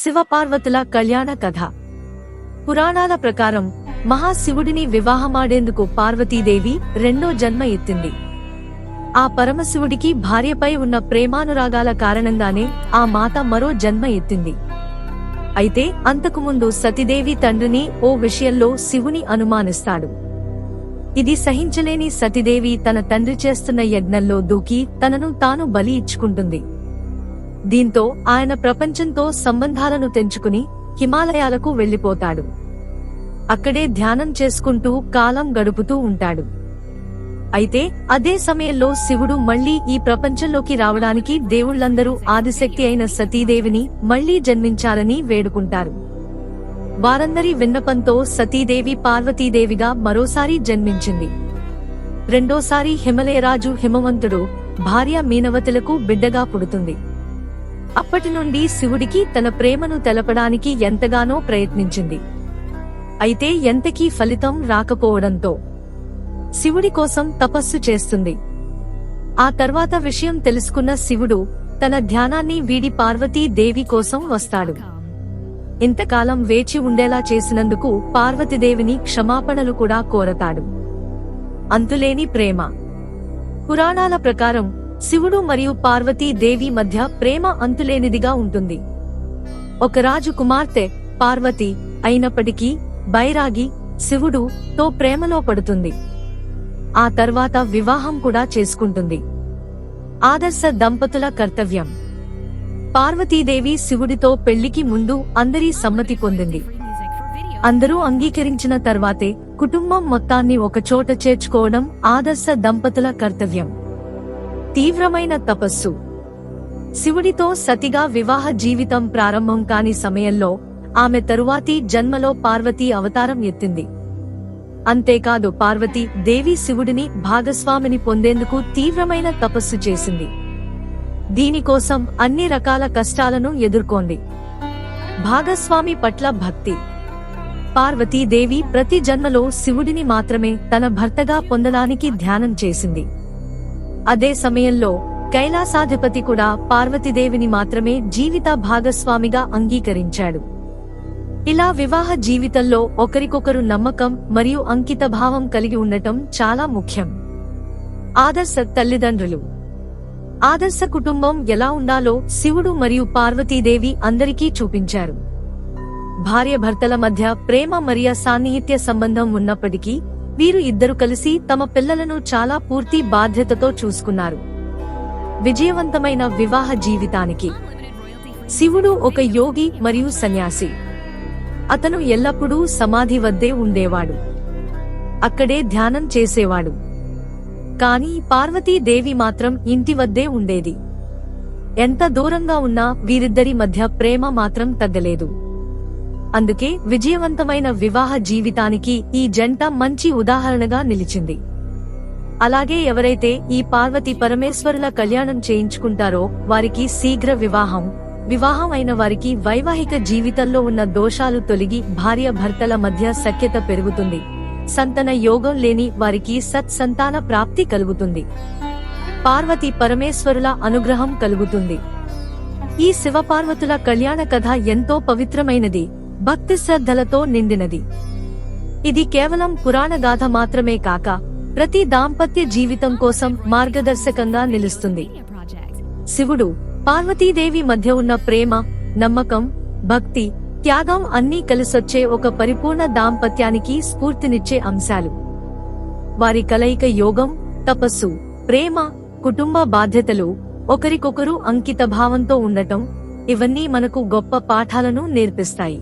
శివపార్వతుల కళ్యాణ కథ. పురాణాల ప్రకారం మహాశివుడిని వివాహమాడేందుకు పార్వతీదేవి రెండో జన్మ ఎత్తింది. ఆ పరమశివుడికి భార్యపై ఉన్న ప్రేమానురాగాల కారణంగానే ఆ మాత మరో జన్మ ఎత్తింది. అయితే అంతకుముందు సతీదేవి తండ్రిని ఓ విషయంలో శివుని అనుమానిస్తాడు. ఇది సహించలేని సతీదేవి తన తండ్రి చేస్తున్న యజ్ఞంలో దూకి తనను తాను బలి ఇచ్చుకుంటుంది. దీంతో ఆయన ప్రపంచంతో సంబంధాలను తెంచుకుని హిమాలయాలకు వెళ్లిపోతాడు. అక్కడే ధ్యానం చేసుకుంటూ కాలం గడుపుతూ ఉంటాడు. అయితే అదే సమయంలో శివుడు మళ్లీ ఈ ప్రపంచంలోకి రావడానికి దేవుళ్లందరూ ఆదిశక్తి అయిన సతీదేవిని మళ్లీ జన్మించాలని వేడుకుంటారు. వారందరి విన్నపంతో సతీదేవి పార్వతీదేవిగా మరోసారి జన్మించింది. రెండోసారి హిమలయరాజు హిమవంతుడు భార్య మీనవతులకు బిడ్డగా పుడుతుంది. అప్పటి నుండి శివుడికి తన ప్రేమను తెలపడానికి ఎంతగానో ప్రయత్నించింది. అయితే ఎంతకీ ఫలితం రాకపోవడంతో శివుడి కోసం తపస్సు చేస్తుంది. ఆ తర్వాత విషయం తెలుసుకున్న శివుడు తన ధ్యానాన్ని వీడి పార్వతీదేవి కోసం వస్తాడు. ఇంతకాలం వేచి ఉండేలా చేసినందుకు పార్వతీదేవిని క్షమాపణలు కూడా కోరతాడు. అంతులేని ప్రేమ. పురాణాల ప్రకారం శివుడు మరియు పార్వతీదేవి మధ్య ప్రేమ అంతులేనిదిగా ఉంటుంది. ఒక రాజు కుమార్తె పార్వతి అయినప్పటికీ బైరాగి శివుడు తో ప్రేమలో పడుతుంది. ఆ తర్వాత వివాహం కూడా చేసుకుంటుంది. ఆదర్శ దంపతుల కర్తవ్యం. పార్వతీదేవి శివుడితో పెళ్లికి ముందు అందరి సమ్మతి పొందింది. అందరూ అంగీకరించిన తర్వాతే కుటుంబం మొత్తాన్ని ఒకచోట చేర్చుకోవడం ఆదర్శ దంపతుల కర్తవ్యం. తీవ్రమైన తపస్సు. శివుడితో సతిగా వివాహ జీవితం ప్రారంభం కాని సమయంలో ఆమె తరువాతి జన్మలో పార్వతీ అవతారం ఎత్తింది. అంతేకాదు పార్వతీ దేవి శివుడిని భాగస్వామిని పొందేందుకు తీవ్రమైన తపస్సు చేసింది. దీనికోసం అన్ని రకాల కష్టాలను ఎదుర్కొంది. భాగస్వామి పట్ల భక్తి. పార్వతీదేవి ప్రతి జన్మలో శివుడిని మాత్రమే తన భర్తగా పొందడానికి ధ్యానం చేసింది. అదే సమయంలో కైలాసాధిపతి కూడా పార్వతీదేవిని మాత్రమే జీవిత భాగస్వామిగా అంగీకరించాడు. ఇలా వివాహ జీవితంలో ఒకరికొకరు నమ్మకం మరియు అంకితభావం కలిగి ఉండటం చాలా ముఖ్యం. ఆదర్శ తల్లిదండ్రులు. ఆదర్శ కుటుంబం ఎలా ఉండాలో శివుడు మరియు పార్వతీదేవి అందరికీ చూపించారు. భార్యాభర్తల మధ్య ప్రేమ మరియు సాన్నిహిత్య సంబంధం ఉన్నప్పటికీ వీరు ఇద్దరు కలిసి తమ పిల్లలను చాలా పూర్తి బాధ్యతతో చూసుకున్నారు. విజయవంతమైన వివాహ జీవితానికి. శివుడు ఒక యోగి మరియు సన్యాసి. అతను ఎల్లప్పుడూ సమాధి వద్దే ఉండేవాడు. అక్కడే ధ్యానం చేసేవాడు. కానీ పార్వతీదేవి మాత్రం ఇంటి వద్దే ఉండేది. ఎంత దూరంగా ఉన్నా వీరిద్దరి మధ్య ప్రేమ మాత్రం తగ్గలేదు. అందుకే విజయవంతమైన వివాహ జీవితానికి ఈ జంట మంచి ఉదాహరణగా నిలిచింది. అలాగే ఎవరైతే ఈ పార్వతీ పరమేశ్వరుల కళ్యాణం చేయించుకుంటారో వారికి శీఘ్ర వివాహం అయిన వారికి వైవాహిక జీవితంలో ఉన్న దోషాలు తొలగి భార్య భర్తల మధ్య సఖ్యత పెరుగుతుంది. సంతాన యోగం లేని వారికి సత్సంతాన ప్రాప్తి కలుగుతుంది. పార్వతీ పరమేశ్వరుల అనుగ్రహం కలుగుతుంది. ఈ శివపార్వతుల కళ్యాణ కథ ఎంతో పవిత్రమైనది, భక్తి శ్రద్ధలతో నిండినది. ఇది కేవలం పురాణ గాథ మాత్రమే కాక ప్రతి దాంపత్య జీవితం కోసం మార్గదర్శకంగా నిలుస్తుంది. శివుడు పార్వతీదేవి మధ్య ఉన్న ప్రేమ, నమ్మకం, భక్తి, త్యాగం అన్నీ కలిసొచ్చే ఒక పరిపూర్ణ దాంపత్యానికి స్ఫూర్తినిచ్చే అంశాలు. వారి కలయిక యోగం, తపస్సు, ప్రేమ, కుటుంబ బాధ్యతలు, ఒకరికొకరు అంకిత భావంతో ఉండటం ఇవన్నీ మనకు గొప్ప పాఠాలను నేర్పిస్తాయి.